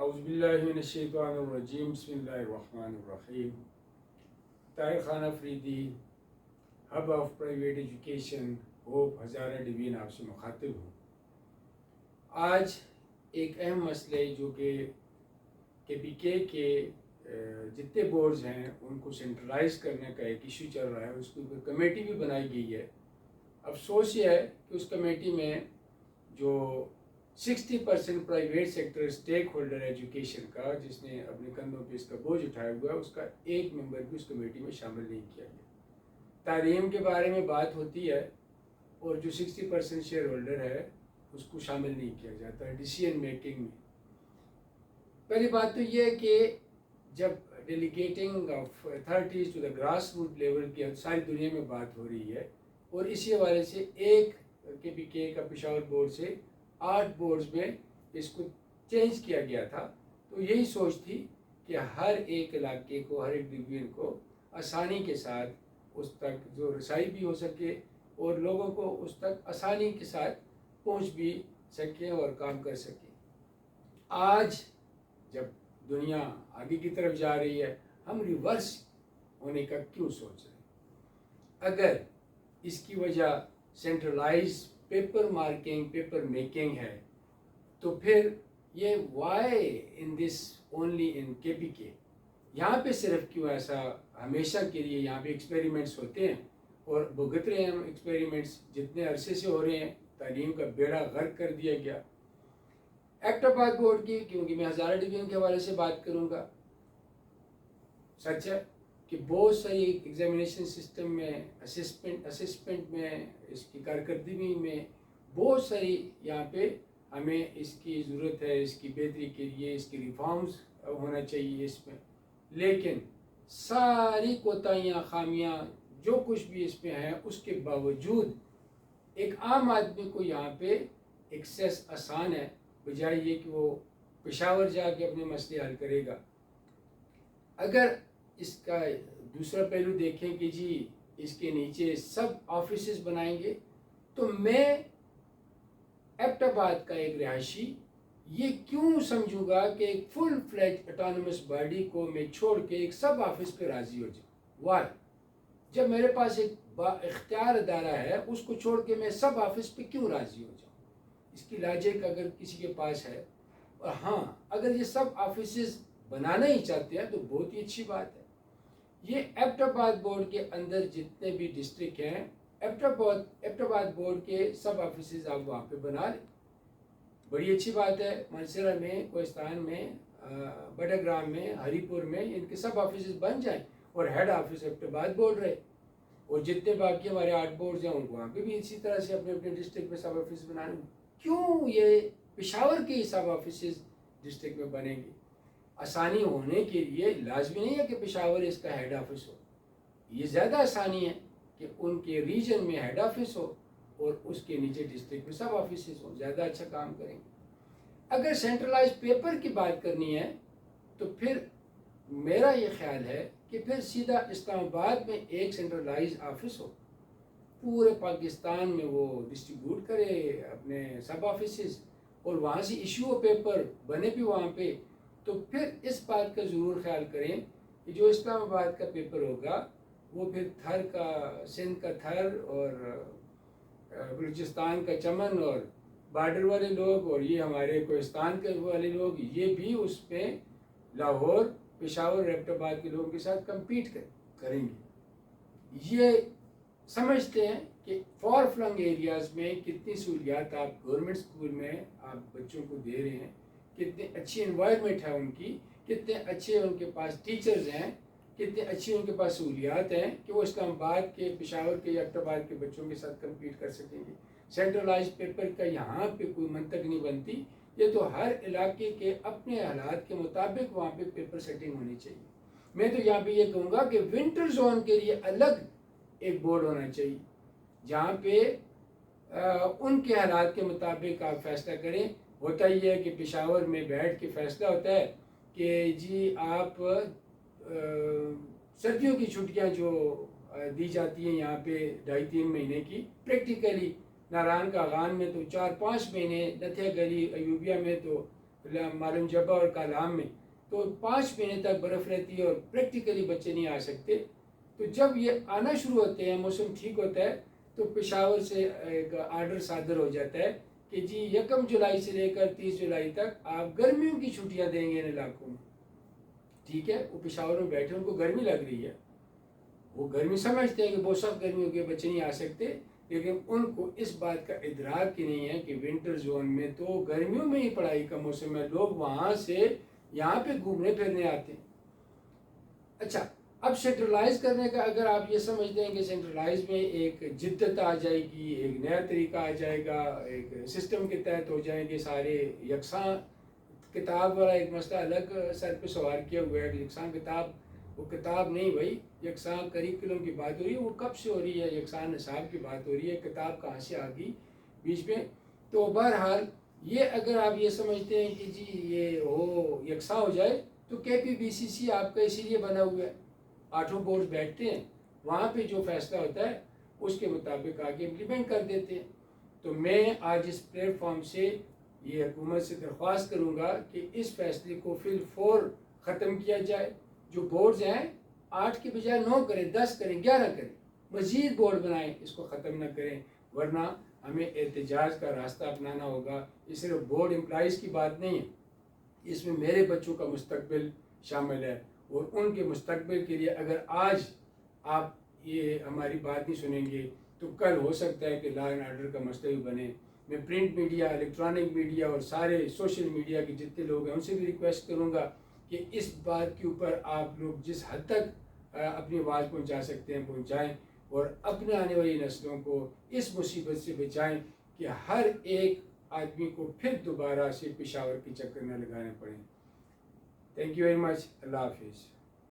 اعوذ باللہ من الشیطان الرجیم بسم اللہ الرحمن الرحیم. Tahir Khan Afridi, hub of private education, hope Hazara division آپ سے مخاطب ہوں. آج ایک اہم مسئلہ جو کہ پی کے جتنے بورڈز ہیں ان کو سینٹرلائز کرنے کا ایک ایشو چل رہا ہے. اس کے اوپر کمیٹی بھی بنائی گئی ہے. افسوس یہ ہے کہ اس کمیٹی میں جو 60% private sector stake holder education کا، جس نے اپنے کندھوں پہ اس کا بوجھ اٹھایا ہوا ہے، اس کا ایک ممبر بھی اس کمیٹی میں شامل نہیں کیا گیا. تعلیم کے بارے میں بات ہوتی ہے اور جو 60% شیئر ہولڈر ہے اس کو شامل نہیں کیا جاتا ڈیسیژن میکنگ میں. پہلی بات تو یہ ہے کہ جب delegating of authorities to the grass root level کی ساری دنیا میں بات ہو رہی ہے، اور اسی حوالے سے ایک کے کا پشاور بورڈ سے 8 بورڈز میں اس کو چینج کیا گیا تھا. تو یہی سوچ تھی کہ ہر ایک علاقے کو، ہر ایک ڈویژن کو آسانی کے ساتھ اس تک جو رسائی بھی ہو سکے اور لوگوں کو اس تک آسانی کے ساتھ پہنچ بھی سکیں اور کام کر سکیں. آج جب دنیا آگے کی طرف جا رہی ہے، ہم ریورس ہونے کا کیوں سوچ رہے ہیں؟ اگر اس کی وجہ centralize paper marking, paper making ہے، تو پھر یہ Y in this only in کے پی کے، یہاں پہ صرف کیوں ایسا ہمیشہ کے لیے یہاں پہ ایکسپیریمنٹس ہوتے ہیں اور بھگت رہے ہیں ہم ایکسپیریمنٹس جتنے عرصے سے ہو رہے ہیں. تعلیم کا بیڑا غرق کر دیا گیا. ایکٹ آباد بورڈ کی، کیونکہ میں ہزارہ ڈویژن کے حوالے سے بات کروں گا، سچ ہے کہ بہت ساری ایگزامینیشن سسٹم میں، اسسمنٹ میں، اس کی کارکردگی میں بہت ساری یہاں پہ ہمیں اس کی ضرورت ہے. اس کی بہتری کے لیے اس کی ریفارمز ہونا چاہیے اس میں. لیکن ساری کوتاہیاں، خامیاں جو کچھ بھی اس میں ہیں، اس کے باوجود ایک عام آدمی کو یہاں پہ ایکسیس آسان ہے، بجائے یہ کہ وہ پشاور جا کے اپنے مسئلے حل کرے گا. اگر اس کا دوسرا پہلو دیکھیں کہ جی اس کے نیچے سب آفیسز بنائیں گے، تو میں ایبٹ آباد کا ایک رہائشی یہ کیوں سمجھوں گا کہ ایک فل فلیج اٹانومس باڈی کو میں چھوڑ کے ایک سب آفس پہ راضی ہو جاؤں؟ وائی؟ جب میرے پاس ایک با اختیار ادارہ ہے، اس کو چھوڑ کے میں سب آفس پہ کیوں راضی ہو جاؤں؟ اس کی لاجک اگر کسی کے پاس ہے، اور ہاں اگر یہ سب آفیسز بنانا ہی چاہتے ہیں تو بہت ہی اچھی بات ہے. یہ ایبٹ آباد بورڈ کے اندر جتنے بھی ڈسٹرکٹ ہیں، ایبٹ آباد بورڈ کے سب آفیسز آپ وہاں پہ بنا لیں، بڑی اچھی بات ہے. منسرا میں، کوہستان میں، بٹاگرام میں، ہری پور میں ان کے سب آفیسز بن جائیں اور ہیڈ آفس ایبٹ آباد بورڈ رہے. اور جتنے باقی ہمارے 8 بورڈز ہیں ان کو وہاں پہ بھی اسی طرح سے اپنے اپنے ڈسٹرکٹ میں سب آفس بنانے. کیوں یہ پشاور کے سب آفیسز ڈسٹرکٹ میں بنیں گے؟ آسانی ہونے کے لیے لازمی نہیں ہے کہ پشاور اس کا ہیڈ آفس ہو. یہ زیادہ آسانی ہے کہ ان کے ریجن میں ہیڈ آفس ہو اور اس کے نیچے ڈسٹرکٹ میں سب آفیسز ہوں، زیادہ اچھا کام کریں گے. اگر سینٹرلائز پیپر کی بات کرنی ہے تو پھر میرا یہ خیال ہے کہ پھر سیدھا اسلام آباد میں ایک سینٹرلائز آفس ہو، پورے پاکستان میں وہ ڈسٹریبیوٹ کرے اپنے سب آفیسز، اور وہاں سے ایشو پیپر بنے بھی وہاں پہ. تو پھر اس بات کا ضرور خیال کریں کہ جو اسلام آباد کا پیپر ہوگا وہ پھر تھر کا، سندھ کا تھر اور بلوچستان کا چمن اور بارڈر والے لوگ اور یہ ہمارے کوہستان کے والے لوگ، یہ بھی اس میں لاہور، پشاور، ایبٹ آباد کے لوگوں کے ساتھ کمپیٹ کریں گے. یہ سمجھتے ہیں کہ فار فلنگ ایریاز میں کتنی سہولیات آپ گورنمنٹ اسکول میں آپ بچوں کو دے رہے ہیں، کتنے اچھی انوائرمنٹ ہے ان کی، کتنے اچھے ان کے پاس ٹیچرز ہیں، کتنے اچھی ان کے پاس سہولیات ہیں کہ وہ اسلام آباد کے، پشاور کے، ایبٹ آباد کے بچوں کے ساتھ کمپیٹ کر سکیں گے. سینٹرلائز پیپر کا یہاں پہ کوئی منطق نہیں بنتی. یہ تو ہر علاقے کے اپنے حالات کے مطابق وہاں پہ پیپر سیٹنگ ہونی چاہیے. میں تو یہاں پہ یہ کہوں گا کہ ونٹر زون کے لیے الگ ایک بورڈ ہونا چاہیے، جہاں پہ ان کے حالات کے مطابق آپ فیصلہ کریں. ہوتا ہی ہے کہ پشاور میں بیٹھ کے فیصلہ ہوتا ہے کہ جی آپ سردیوں کی چھٹیاں جو دی جاتی ہیں یہاں پہ 2.5-3 مہینے کی، پریکٹیکلی ناران کا غان میں تو 4-5 مہینے، نتھیا گلی، ایوبیہ میں تو معلوم جبہ اور کالام میں، تو 5 مہینے تک برف رہتی ہے اور پریکٹیکلی بچے نہیں آ سکتے. تو جب یہ آنا شروع ہوتے ہیں، موسم ٹھیک ہوتا ہے، تو پشاور سے ایک آرڈر صادر ہو جاتا ہے کہ جی 1 جولائی سے لے کر 30 جولائی تک آپ گرمیوں کی چھٹیاں دیں گے ان علاقوں میں. ٹھیک ہے، وہ پشاور میں بیٹھے، ان کو گرمی لگ رہی ہے، وہ گرمی سمجھتے ہیں کہ بہت سخت گرمی ہوگی، بچے نہیں آ سکتے، لیکن ان کو اس بات کا ادراک ہی نہیں ہے کہ ونٹر زون میں تو گرمیوں میں ہی پڑھائی کا موسم ہے، لوگ وہاں سے یہاں پہ گھومنے پھرنے آتے ہیں. اچھا، اب سینٹرلائز کرنے کا اگر آپ یہ سمجھتے ہیں کہ سینٹرلائز میں ایک جدت آ جائے گی، ایک نیا طریقہ آ جائے گا، ایک سسٹم کے تحت ہو جائیں گے سارے یکساں، کتاب والا ایک مسئلہ الگ سر پہ سوار کیا ہوا ہے. یکساں کتاب، وہ کتاب نہیں بھائی، یکساں کریکولم کی بات ہو رہی ہے، وہ کب سے ہو رہی ہے؟ یکساں نصاب کی بات ہو رہی ہے، کتاب کہاں سے آ گئی بیچ میں؟ تو بہرحال یہ اگر آپ یہ سمجھتے ہیں کہ جی یہ ہو یکساں ہو جائے، تو کے پی بی سی سی آپ کا اسی لیے بنا ہوا ہے. 8 بورڈ بیٹھتے ہیں، وہاں پہ جو فیصلہ ہوتا ہے اس کے مطابق آگے امپلیمنٹ کر دیتے ہیں. تو میں آج اس پلیٹ فارم سے یہ حکومت سے درخواست کروں گا کہ اس فیصلے کو فی الفور ختم کیا جائے. جو بورڈز ہیں 8 کی بجائے 9 کریں، 10 کریں، 11 کریں، مزید بورڈ بنائیں، اس کو ختم نہ کریں، ورنہ ہمیں احتجاج کا راستہ اپنانا ہوگا. یہ صرف بورڈ امپلائیز کی بات نہیں ہے، اس میں میرے بچوں کا مستقبل شامل ہے، اور ان کے مستقبل کے لیے اگر آج آپ یہ ہماری بات نہیں سنیں گے تو کل ہو سکتا ہے کہ لا اینڈ آرڈر کا مسئلہ بھی بنے. میں پرنٹ میڈیا، الیکٹرانک میڈیا اور سارے سوشل میڈیا کے جتنے لوگ ہیں ان سے بھی ریکویسٹ کروں گا کہ اس بات کے اوپر آپ لوگ جس حد تک اپنی آواز پہنچا سکتے ہیں پہنچائیں، اور اپنے آنے والی نسلوں کو اس مصیبت سے بچائیں کہ ہر ایک آدمی کو پھر دوبارہ سے پشاور کے چکر نہ لگانے پڑیں. Thank you very much. اللہ حافظ.